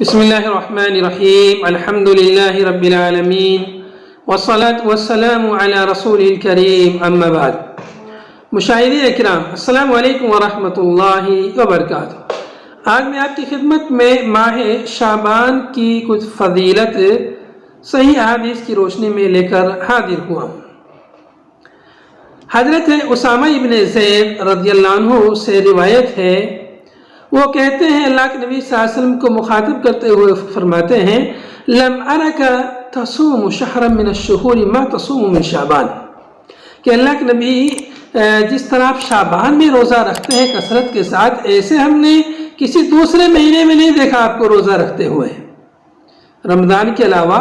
بسم اللہ الرحمن الرحیم الحمد للہ رب العالمین والصلاة والسلام علی رسول الکریم اما بعد۔ مشاہدین اکرام، السلام علیکم ورحمۃ اللہ وبرکاتہ۔ آج میں آپ کی خدمت میں ماہ شعبان کی کچھ فضیلت صحیح احادیث کی روشنی میں لے کر حاضر ہوا ہوں۔ حضرت اسامہ ابن زید رضی اللہ عنہ سے روایت ہے، وہ کہتے ہیں اللہ کے نبی صلی اللہ علیہ وسلم کو مخاطب کرتے ہوئے فرماتے ہیں لم ارک تصوم شہرا من الشہور ما تصوم من شعبان، کہ اللہ کے نبی جس طرح آپ شعبان میں روزہ رکھتے ہیں کثرت کے ساتھ، ایسے ہم نے کسی دوسرے مہینے میں نہیں دیکھا آپ کو روزہ رکھتے ہوئے۔ رمضان کے علاوہ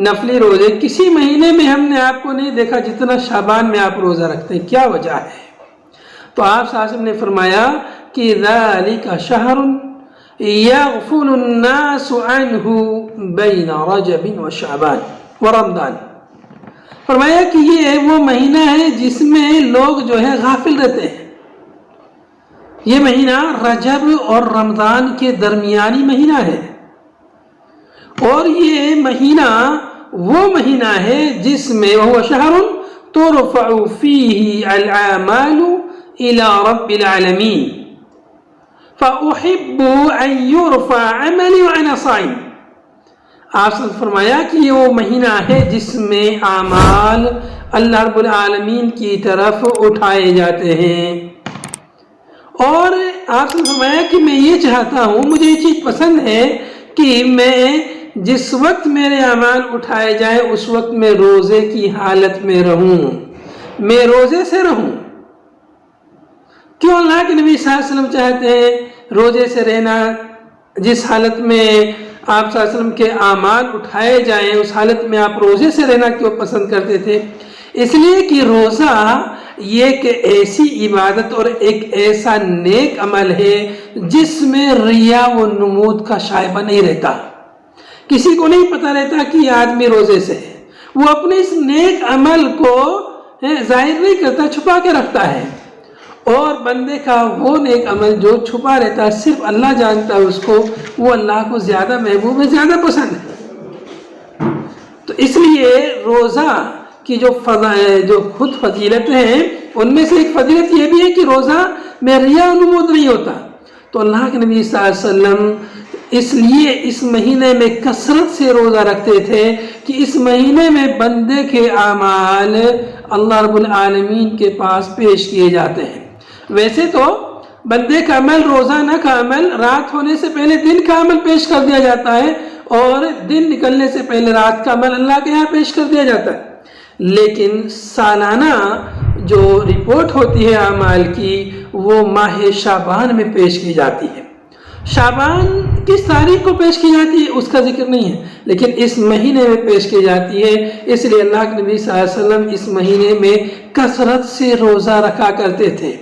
نفلی روزے کسی مہینے میں ہم نے آپ کو نہیں دیکھا جتنا شعبان میں آپ روزہ رکھتے ہیں۔ کیا وجہ ہے؟ تو آپ صلی اللہ علیہ وسلم نے فرمایا کہ ذالک شہر یغفل الناس عنہ بین رجب و شعبان و رمضان، فرمایا کہ یہ وہ مہینہ ہے جس میں لوگ جو ہے غافل رہتے ہیں۔ یہ مہینہ رجب اور رمضان کے درمیانی مہینہ ہے، اور یہ مہینہ وہ مہینہ ہے جس میں وہ شہر ترفع فیہ الاعمال الى رب العالمین فأحب ان يرفع عملی وانا صائم۔ آپ نے فرمایا کہ یہ وہ مہینہ ہے جس میں اعمال اللہ رب العالمین کی طرف اٹھائے جاتے ہیں، اور آپ نے فرمایا کہ میں یہ چاہتا ہوں، مجھے یہ چیز پسند ہے کہ میں جس وقت میرے اعمال اٹھائے جائیں اس وقت میں روزے کی حالت میں رہوں، میں روزے سے رہوں۔ کیوں اللہ کے نبی صلی اللہ علیہ وسلم چاہتے ہیں روزے سے رہنا؟ جس حالت میں آپ صلی اللہ علیہ وسلم کے اعمال اٹھائے جائیں اس حالت میں آپ روزے سے رہنا کیوں پسند کرتے تھے؟ اس لیے کہ روزہ یہ ایک ایسی عبادت اور ایک ایسا نیک عمل ہے جس میں ریا و نمود کا شائبہ نہیں رہتا، کسی کو نہیں پتہ رہتا کہ یہ آدمی روزے سے ہے۔ وہ اپنے اس نیک عمل کو ظاہر نہیں کرتا، چھپا کے رکھتا ہے، اور بندے کا وہ نیک عمل جو چھپا رہتا ہے صرف اللہ جانتا ہے اس کو، وہ اللہ کو زیادہ محبوب ہے، زیادہ پسند ہے۔ تو اس لیے روزہ کی جو خود فضیلتیں ہیں ان میں سے ایک فضیلت یہ بھی ہے کہ روزہ میں ریا و نمود نہیں ہوتا۔ تو اللہ کے نبی صلی اللہ علیہ وسلم اس لیے اس مہینے میں کثرت سے روزہ رکھتے تھے کہ اس مہینے میں بندے کے اعمال اللہ رب العالمین کے پاس پیش کیے جاتے ہیں۔ ویسے تو بندے کا عمل روزانہ کا عمل رات ہونے سے پہلے دن کا عمل پیش کر دیا جاتا ہے، اور دن نکلنے سے پہلے رات کا عمل اللہ کے یہاں پیش کر دیا جاتا ہے، لیکن سالانہ جو رپورٹ ہوتی ہے اعمال کی وہ ماہ شعبان میں پیش کی جاتی ہے۔ شعبان کس تاریخ کو پیش کی جاتی ہے اس کا ذکر نہیں ہے، لیکن اس مہینے میں پیش کی جاتی ہے، اس لیے اللہ کے نبی صلی اللہ علیہ وسلم اس مہینے میں کثرت سے روزہ رکھا کرتے تھے۔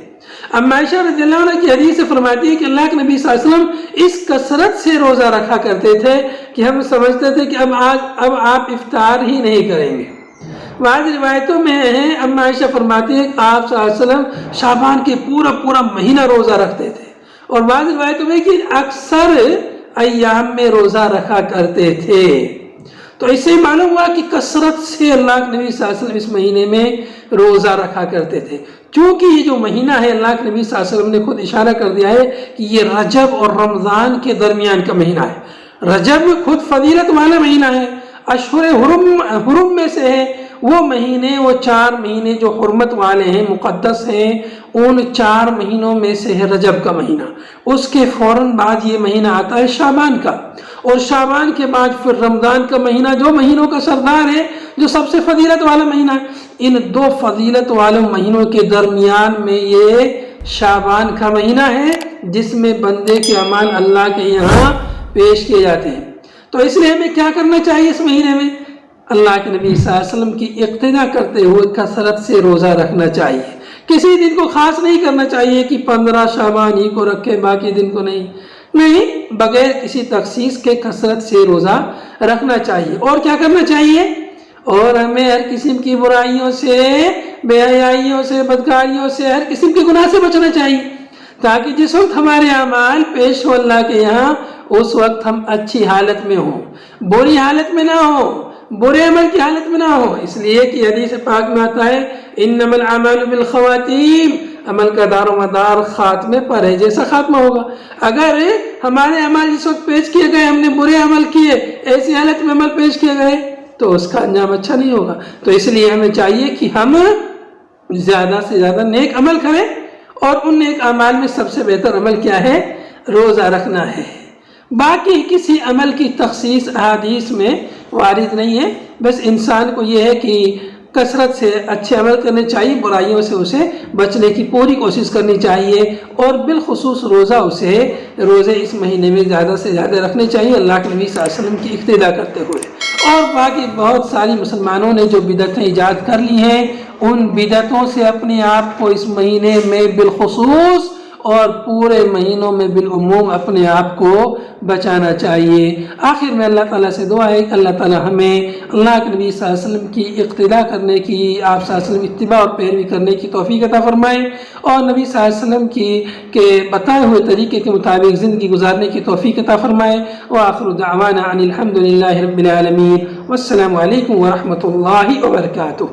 اما عائشہ رضی اللہ عنہ کی حدیث سے فرماتی ہے کہ اللہ کے نبی صلی اللہ علیہ وسلم اس کثرت سے روزہ رکھا کرتے تھے کہ ہم سمجھتے تھے کہ اب آپ افطار ہی نہیں کریں گے۔ بعض روایتوں میں ہے اما عائشہ فرماتی ہے کہ آپ صلی اللہ علیہ وسلم شعبان کے پورا مہینہ روزہ رکھتے تھے، اور بعض روایتوں میں کہ اکثر ایام میں روزہ رکھا کرتے تھے۔ تو اس سے معلوم ہوا کہ کثرت سے اللہ کے نبی صلی اللہ علیہ وسلم اس مہینے میں روزہ رکھا کرتے تھے، چونکہ یہ جو مہینہ ہے اللہ کے نبی صلی اللہ علیہ وسلم نے خود اشارہ کر دیا ہے کہ یہ رجب اور رمضان کے درمیان کا مہینہ ہے۔ رجب خود فضیلت والا مہینہ ہے، اشہر حرم میں سے ہے، وہ مہینے، وہ 4 مہینے جو حرمت والے ہیں، مقدس ہیں، ان 4 مہینوں میں سے ہے رجب کا مہینہ۔ اس کے فوراً بعد یہ مہینہ آتا ہے شعبان کا، اور شعبان کے بعد پھر رمضان کا مہینہ جو مہینوں کا سردار ہے، جو سب سے فضیلت والا مہینہ ہے۔ ان 2 فضیلت والے مہینوں کے درمیان میں یہ شعبان کا مہینہ ہے جس میں بندے کے اعمال اللہ کے یہاں پیش کیے جاتے ہیں۔ تو اس لیے ہمیں کیا کرنا چاہیے اس مہینے میں؟ اللہ کے نبی صلی اللہ علیہ وسلم کی اقتداء کرتے ہوئے کثرت سے روزہ رکھنا چاہیے۔ کسی دن کو خاص نہیں کرنا چاہیے کہ 15 شعبان ہی کو رکھے باقی دن کو نہیں، بغیر کسی تخصیص کے کثرت سے روزہ رکھنا چاہیے۔ اور کیا کرنا چاہیے؟ اور ہمیں ہر قسم کی برائیوں سے، بے حیائیوں سے، بدکاریوں سے، ہر قسم کے گناہ سے بچنا چاہیے، تاکہ جس وقت ہمارے اعمال پیش ہو اللہ کے یہاں اس وقت ہم اچھی حالت میں ہوں، بری حالت میں نہ ہوں، برے عمل کی حالت میں نہ ہوں۔ اس لیے کہ حدیث پاک میں آتا ہے انما الاعمال بالخواتیم، عمل کا دار و مدار خاتمے پر ہے، جیسا خاتمہ ہوگا۔ اگر ہمارے عمل جس وقت پیش کیے گئے ہم نے برے عمل کیے، ایسی حالت میں عمل پیش کیے گئے تو اس کا انجام اچھا نہیں ہوگا۔ تو اس لیے ہمیں چاہیے کہ ہم زیادہ سے زیادہ نیک عمل کریں، اور ان نیک اعمال میں سب سے بہتر عمل کیا ہے؟ روزہ رکھنا ہے۔ باقی کسی عمل کی تخصیص احادیث میں وارد نہیں ہے، بس انسان کو یہ ہے کہ کثرت سے اچھے عمل کرنے چاہیے، برائیوں سے اسے بچنے کی پوری کوشش کرنی چاہیے، اور بالخصوص روزے اس مہینے میں زیادہ سے زیادہ رکھنے چاہیے اللہ کے نبی صلی اللہ علیہ وسلم کی اقتدا کرتے ہوئے۔ اور باقی بہت ساری مسلمانوں نے جو بدعتیں ایجاد کر لی ہیں، ان بدعتوں سے اپنے آپ کو اس مہینے میں بالخصوص اور پورے مہینوں میں بالعموم اپنے آپ کو بچانا چاہیے۔ آخر میں اللہ تعالیٰ سے دعا ہے کہ اللہ تعالیٰ ہمیں اللہ کے نبی صلی اللہ علیہ وسلم کی اقتدا کرنے کی، آپ صلی اللہ علیہ وسلم اتباع اور پیروی کرنے کی توفیق عطا فرمائے، اور نبی صلی اللہ علیہ وسلم کے بتائے ہوئے طریقے کے مطابق زندگی گزارنے کی توفیق عطا فرمائے۔ وآخر دعوانا ان الحمد للہ رب العالمین، والسلام علیکم ورحمۃ اللہ وبرکاتہ۔